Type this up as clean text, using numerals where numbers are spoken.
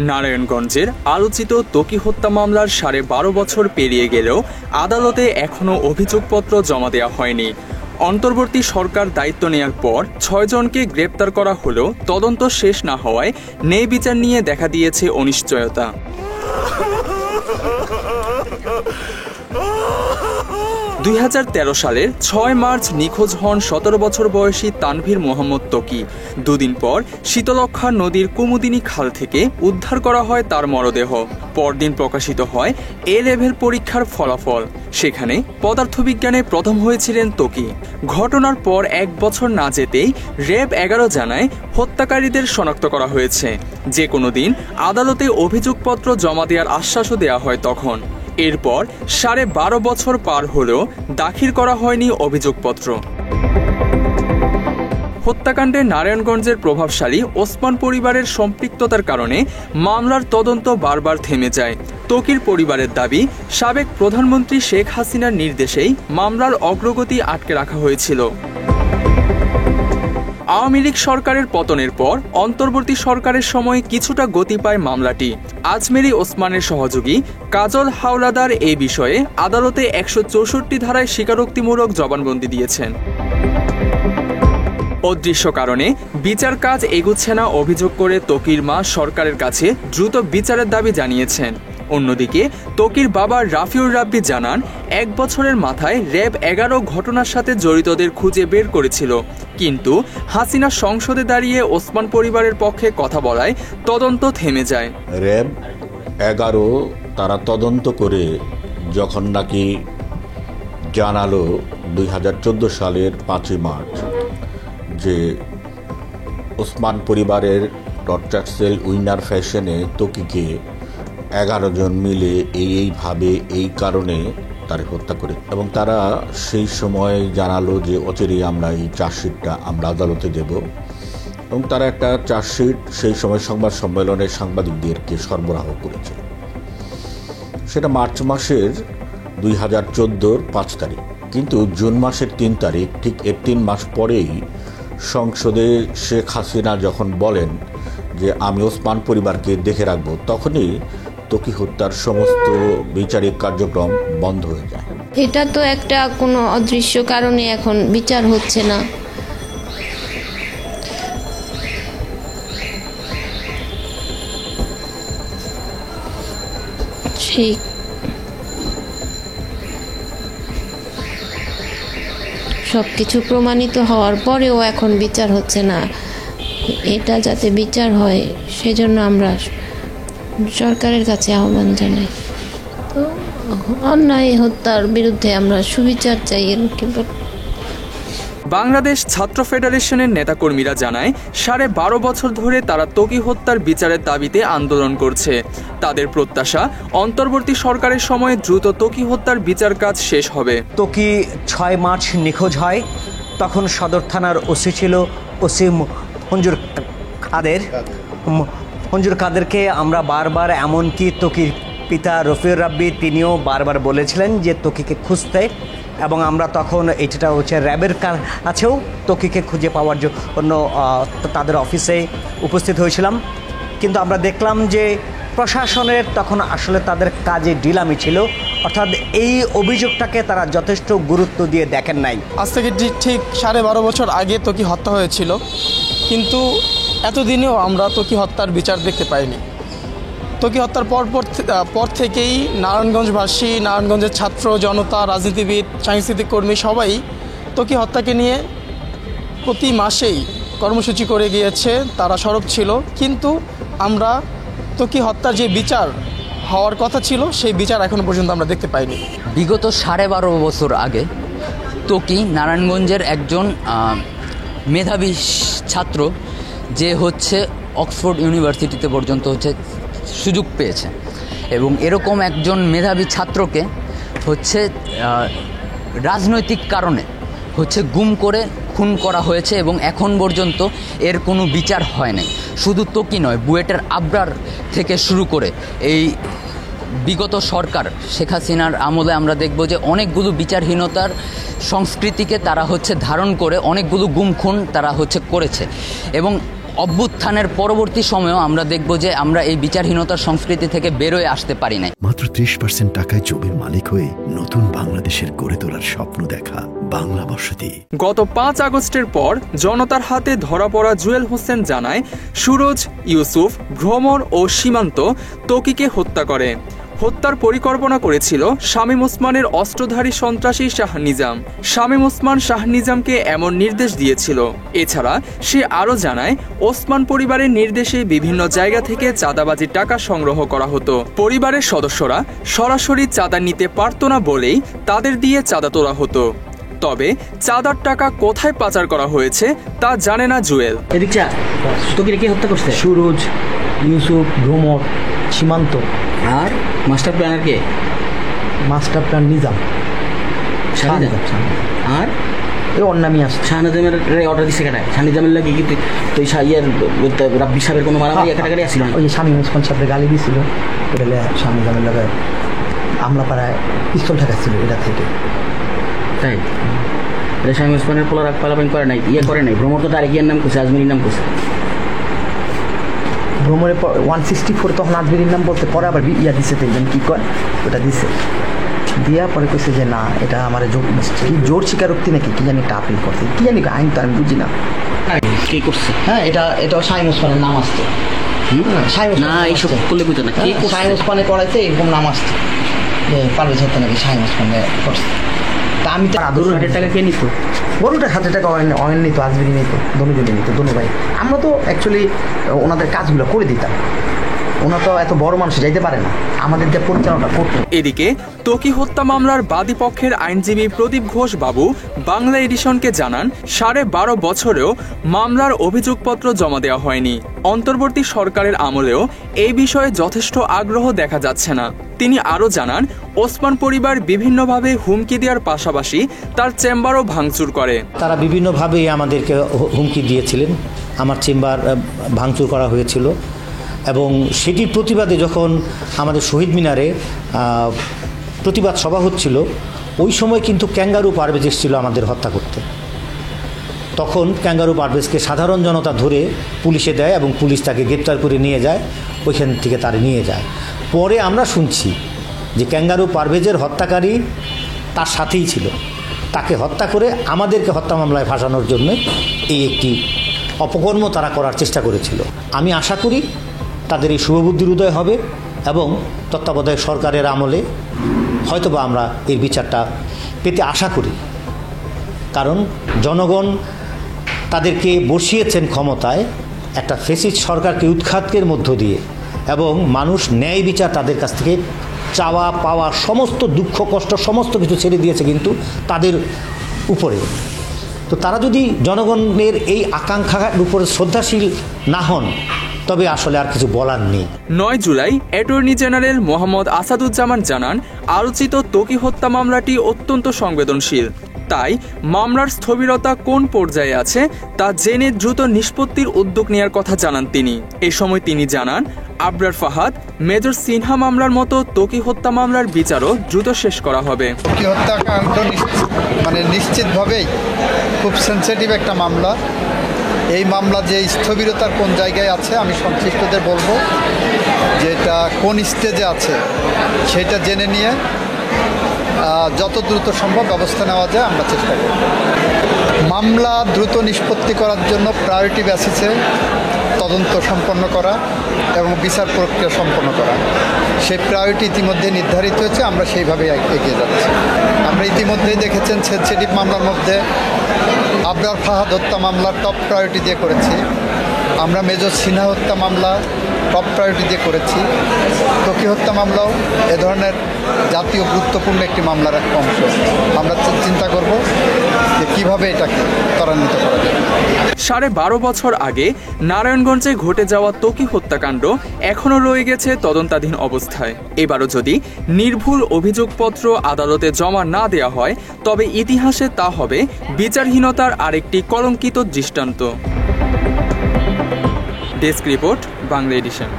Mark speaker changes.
Speaker 1: নারায়ণগঞ্জের আলোচিত ত্বকী হত্যা মামলার 12.5 বছর পেরিয়ে গেলেও আদালতে এখনও অভিযোগপত্র জমা দেওয়া হয়নি। অন্তর্বর্তী সরকার দায়িত্ব নেয়ার পর 6 জনকে গ্রেপ্তার করা হলেও তদন্ত শেষ না হওয়ায় ন্যায় বিচার নিয়ে দেখা দিয়েছে অনিশ্চয়তা। 2013 সালের 6 মার্চ নিখোঁজ হন 17 বছর বয়সী তানভীর মোহাম্মদ ত্বকী। দুদিন পর শীতলক্ষ্যা নদীর কুমুদিনী খাল থেকে উদ্ধার করা হয় তার মরদেহ। পরদিন প্রকাশিত হয় এ লেভেল পরীক্ষার ফলাফল। সেখানে পদার্থবিজ্ঞানে প্রথম হয়েছিলেন ত্বকী। ঘটনার পর 1 বছর না যেতেই র্যাব 11 জানায় হত্যাকারীদের শনাক্ত করা হয়েছে। যে কোনো দিন আদালতে অভিযোগপত্র জমা দেওয়ার আশ্বাসও দেওয়া হয় তখন। এরপর 12.5 বছর পার হলেও দাখিল করা হয়নি অভিযোগপত্র। হত্যাকাণ্ডে নারায়ণগঞ্জের প্রভাবশালী ওসমান পরিবারের সম্পৃক্ততার কারণে মামলার তদন্ত বারবার থেমে যায়। ত্বকীর পরিবারের দাবি, সাবেক প্রধানমন্ত্রী শেখ হাসিনার নির্দেশেই মামলার অগ্রগতি আটকে রাখা হয়েছিল। আওয়ামী লীগ সরকারের পতনের পর অন্তর্বর্তী সরকারের সময় কিছুটা গতি পায় মামলাটি। আজমেরী ওসমানের সহযোগী কাজল হাওলাদার এই বিষয়ে আদালতে 164 ধারায় স্বীকারোক্তিমূলক জবানবন্দি দিয়েছেন। অদৃশ্য কারণে বিচার কাজ এগুচ্ছে না অভিযোগ করে ত্বকীর মা সরকারের কাছে দ্রুত বিচারের দাবি জানিয়েছেন। অন্যদিকে ত্বকীর বাবা রাফিউর রাব্বি জানান, 1 বছরের মাথায় র্যাব 11 ঘটনার সাথে জড়িতদের খুঁজে বের করেছিল, কিন্তু হাসিনা সংসদে দাঁড়িয়ে ওসমান পরিবারের পক্ষে কথা বলায় তদন্ত থেমে যায়।
Speaker 2: র্যাব 11 তারা তদন্ত করে যখন নাকি জানালো 2014 সালের 5 মার্চ যে ওসমান পরিবারের টর্চার সেল উইনার ফ্যাশনে ত্বকীকে 11 জন মিলে এইভাবে এই কারণে তার হত্যা করে, এবং তারা সেই সময় জানালো যে অচিরেই আমরা এই চার্জশিটটা আমরা আদালতে দেব, এবং তারা একটা চার্জশিট সেই সময় সংবাদ সম্মেলনে সাংবাদিকদেরকে সরবরাহ করেছে। সেটা মার্চ মাসের 2014 5 তারিখ, কিন্তু জুন মাসের 3 তারিখ, ঠিক এর 3 মাস পরেই সংসদে শেখ হাসিনা যখন বলেন যে আমি ওসমান পরিবারকে দেখে রাখবো, তখনই ত্বকী হত্যার সমস্ত বিচারিক কার্যক্রম বন্ধ হয়ে যায়।
Speaker 3: এটা তো একটা কোনো অদৃশ্য কারণে এখন বিচার হচ্ছে না। ঠিক সবকিছু প্রমাণিত হওয়ার পরেও এখন বিচার হচ্ছে না। এটা যাতে বিচার হয় সেজন্য আমরা সরকারের কাছে আহ্বান জানাই। তো অন্যায় হত্যার বিরুদ্ধে আমরা সুবিচার চাই।
Speaker 1: বাংলাদেশ ছাত্র ফেডারেশনের নেতাকর্মীরা জানায়, 12.5 বছর ধরে তারা ত্বকী হত্যার বিচারের দাবিতে আন্দোলন করছে। তাদের প্রত্যাশা, অন্তর্বর্তী সরকারের সময়ে দ্রুত ত্বকী হত্যার বিচার কাজ শেষ হবে।
Speaker 4: ত্বকী 6 মার্চ নিখোঁজ হয়, তখন সদর থানার ওসি ছিল ওসি মঞ্জুর কাদেরকে আমরা বারবার, এমনকি ত্বকীর পিতা রফিউর রাব্বি তিনিও বারবার বলেছিলেন যে ত্বকীকে খুঁজতে, এবং আমরা তখন এটা হচ্ছে র্যাবের কাছেও ত্বকীকে খুঁজে পাওয়ার জন্য তাদের অফিসে উপস্থিত হয়েছিলাম। কিন্তু আমরা দেখলাম যে প্রশাসনের তখন আসলে তাদের কাজে ঢিলামি ছিল, অর্থাৎ এই অভিযোগটাকে তারা যথেষ্ট গুরুত্ব দিয়ে দেখেন নাই।
Speaker 5: আজ থেকে ঠিক 12.5 বছর আগে ত্বকী হত্যা হয়েছিল, কিন্তু এতদিনেও আমরা ত্বকী হত্যার বিচার দেখতে পাইনি। ত্বকী হত্যার পর থেকেই নারায়ণগঞ্জবাসী, নারায়ণগঞ্জের ছাত্র জনতা, রাজনীতিবিদ, সাংস্কৃতিক কর্মী সবাই ত্বকী হত্যাকে নিয়ে প্রতি মাসেই কর্মসূচি করে গিয়েছে, তারা সরব ছিল, কিন্তু আমরা ত্বকী হত্যার যে বিচার হওয়ার কথা ছিল সেই বিচার এখনো পর্যন্ত আমরা দেখতে পাইনি।
Speaker 6: বিগত 12.5 বছর আগে ত্বকী নারায়ণগঞ্জের একজন মেধাবী ছাত্র, যে হচ্ছে অক্সফোর্ড ইউনিভার্সিটিতে পর্যন্ত সুযোগ পেয়েছে, এবং এরকম একজন মেধাবী ছাত্রকে রাজনৈতিক কারণে গুম করে খুন করা হয়েছে, এবং এখন পর্যন্ত এর কোনো বিচার হয় নাই। শুধু ত্বকী নয়, বুয়েটের আবরার থেকে শুরু করে এই বিগত সরকার শেখ হাসিনার আমলে আমরা দেখব যে অনেকগুলো বিচারহীনতার সংস্কৃতিকে তারা ধারণ করে অনেকগুলো গুম খুন তারা করেছে, এবং অভ্যুত্থানের পরবর্তী সময়েও আমরা দেখব যে আমরা এই বিচারহীনতার সংস্কৃতি থেকে বেরোয় আসতে পারি নাই।
Speaker 7: মাত্র 30% টাকায় জমির মালিক হয়ে নতুন বাংলাদেশের গড়ে তোলার স্বপ্ন দেখা বাংলা বসতি।
Speaker 1: গত 5 আগস্টের পর জনতার হাতে ধরা পড়া জুয়েল হোসেন জানায় সুরজ, ইউসুফ, ভ্রমর ও সীমান্ত ত্বকীকে হত্যা করে। হত্যার পরিকল্পনা করেছিল শামীম ওসমানের অস্ত্রধারী সন্ত্রাসী শাহ নিজাম। শামীম ওসমান শাহ নিজামকে এমন নির্দেশ দিয়েছিল। এছাড়া সে আরও জানায় ওসমান পরিবারের নির্দেশে বিভিন্ন জায়গা থেকে চাঁদাবাজির টাকা সংগ্রহ করা হতো। পরিবারের সদস্যরা সরাসরি চাঁদা নিতে পারত না বলেই তাদের দিয়ে চাঁদা তোলা হতো। তবে চাঁদার টাকা কোথায় পাচার করা হয়েছে তা জানে না জুয়েল।
Speaker 8: কে হত্যা করছে? সুরজ, ইউসুফ, ভ্রমর, সীমান্ত। আর মাস্টার প্ল্যানার কে? Master plan Nizam. আর এই অন্যামি আসছে। শাহনিজামের অর্ডার দিচ্ছে কেটে? শাহনিজামের লাগে কি তুই ইয়ের রাব্বি সাহেবের কোনো মারামারি কাটাকাটি আসছিল? ওই যে শামীম ওসমান সাহেবের গালি দিয়েছিল, ওটা শাহনিজামের লাগে আমলাপাড়ায় পিস্তল ঠেকাচ্ছিল এটা থেকে। তাই এটা শামীম ওসমানের পোলার পালাপান করে নাই, করে নাই। ভ্রমর তো তারেক ইয়ার নাম করছে, আজমিরির নাম করছে। ভ্রমণে 164 তখন আজমিরির নাম বলতে, পরে আবার দিচ্ছে দেখবেন কি কয়, ওটা দিছে দিয়া পরে কইছে যে না এটা আমার জোর স্বীকারোক্তি নাকি কি জানি একটা আপিল করছে, কি জানি আইন তো আমি বুঝি না কি করছে। হ্যাঁ এটা শামীম ওসমানের নাম আসছে। শামীম ওসমানে করাইতে এরকম নাম আসছে যে পারভেজ হত্যা নাকি শামীম ওসমানে করছে। তা আমি তো গরুর হাটের টাকা কে নিত? গরুটার হাটের টাকা অয়েন নিত, আজমিরি নিত, দনুজনে নিত, দনু ভাই। আমরা তো অ্যাকচুয়ালি ওনাদের কাজগুলো করে দিতাম। ওনারা তো এত বড় মানুষ যাইতে পারে না, আমাদের যে পরিচালনা করতো।
Speaker 1: এদিকে ত্বকী হত্যা মামলার বাদী পক্ষের আইনজীবী প্রদীপ ঘোষ বাবু বাংলা এডিশনকে জানান 12.5 বছরেও মামলার অভিযোগপত্র জমা দেওয়া হয়নি। অন্তর্বর্তী সরকারের আমলেও এই বিষয়ে যথেষ্ট আগ্রহ দেখা যাচ্ছে না। তিনি আরও জানান ওসমান পরিবার বিভিন্নভাবে হুমকি দেওয়ার পাশাপাশি তার চেম্বারও ভাঙচুর করে।
Speaker 9: তারা বিভিন্নভাবেই আমাদেরকে হুমকি দিয়েছিলেন। আমার চেম্বার ভাঙচুর করা হয়েছিল এবং সেটির প্রতিবাদে যখন আমাদের শহীদ মিনারে প্রতিবাদ সভা হচ্ছিল, ওই সময় কিন্তু ক্যাঙ্গারু পারভেজ এসেছিল আমাদের হত্যা করতে। তখন ক্যাঙ্গারু পারভেজকে সাধারণ জনতা ধরে পুলিশে দেয় এবং পুলিশ তাকে গ্রেপ্তার করে নিয়ে যায়, ওইখান থেকে তার নিয়ে যায়। পরে আমরা শুনছি যে ক্যাঙ্গারু পারভেজের হত্যাকারী তার সাথেই ছিল, তাকে হত্যা করে আমাদেরকে হত্যা মামলায় ফাঁসানোর জন্য এই একটি অপকর্ম তারা করার চেষ্টা করেছিল। আমি আশা করি তাদের এই শুভবুদ্ধির উদয় হবে এবং তত্ত্বাবধায়ক সরকারের আমলে হয়তোবা আমরা এর বিচারটা পেতে আশা করি। কারণ জনগণ তাদেরকে বসিয়েছেন ক্ষমতায় একটা ফ্যাসিস্ট সরকারকে উৎখাতের মধ্য দিয়ে, এবং মানুষ ন্যায় বিচার তাদের কাছ থেকে চাওয়া পাওয়া সমস্ত দুঃখ কষ্ট সমস্ত কিছু ছেড়ে দিয়েছে কিন্তু তাদের উপরে। তো তারা যদি জনগণের এই আকাঙ্ক্ষার উপরে শ্রদ্ধাশীল না হন তবে আসলে আর কিছু বলার নেই।
Speaker 1: 9 জুলাই অ্যাটর্নি জেনারেল মোহাম্মদ আসাদুজ্জামান জানান আলোচিত ত্বকী হত্যা মামলাটি অত্যন্ত সংবেদনশীল। তাই মামলার স্থবিরতা কোন পর্যায়ে আছে তা জেনে দ্রুত নিষ্পত্তির উদ্যোগ নেওয়ার কথা জানান তিনি। এ সময় তিনি জানান আবরার ফাহাদ, মেজর সিনহা মামলার মতো ত্বকী হত্যা মামলার বিচারও দ্রুত শেষ করা হবে।
Speaker 10: ত্বকী হত্যাকাণ্ড নিশ্চিতভাবেই খুব সেন্সিটিভ একটা মামলা। এই মামলা যে স্থবিরতার কোন জায়গায় আছে আমি সংশ্লিষ্টদের বলবো যে এটা কোন স্টেজে আছে সেটা জেনে নিয়ে যত দ্রুত সম্ভব ব্যবস্থা নেওয়া যায় আমরা চেষ্টা করব। মামলা দ্রুত নিষ্পত্তি করার জন্য প্রায়োরিটি বেসিসে তদন্ত সম্পন্ন করা এবং বিচার প্রক্রিয়া সম্পন্ন করা, সেই প্রায়োরিটি ইতিমধ্যে নির্ধারিত হয়েছে, আমরা সেইভাবে এগিয়ে যাচ্ছি। আমরা ইতিমধ্যেই দেখেছেন সেনসিটিভ মামলার মধ্যে আবরার ফাহাদ হত্যা মামলা টপ প্রায়োরিটি দিয়ে করেছি, আমরা মেজর সিনহা হত্যা মামলা টপ প্রায়োরিটি দিয়ে করেছি, ত্বকী হত্যা মামলাও এ ধরনের জাতীয় গুরুত্বপূর্ণ একটি মামলার একটা অংশ। আমরা চিন্তা করব যে কীভাবে এটাকে ত্বরান্বিত করা যায়।
Speaker 1: 12.5 বছর আগে নারায়ণগঞ্জে ঘটে যাওয়া ত্বকী হত্যাকাণ্ড এখনও রয়ে গেছে তদন্তাধীন অবস্থায়। এবারও যদি নির্ভুল অভিযোগপত্র আদালতে জমা না দেওয়া হয় তবে ইতিহাসে তা হবে বিচারহীনতার আরেকটি কলঙ্কিত দৃষ্টান্ত। Desk report, Bangla addition.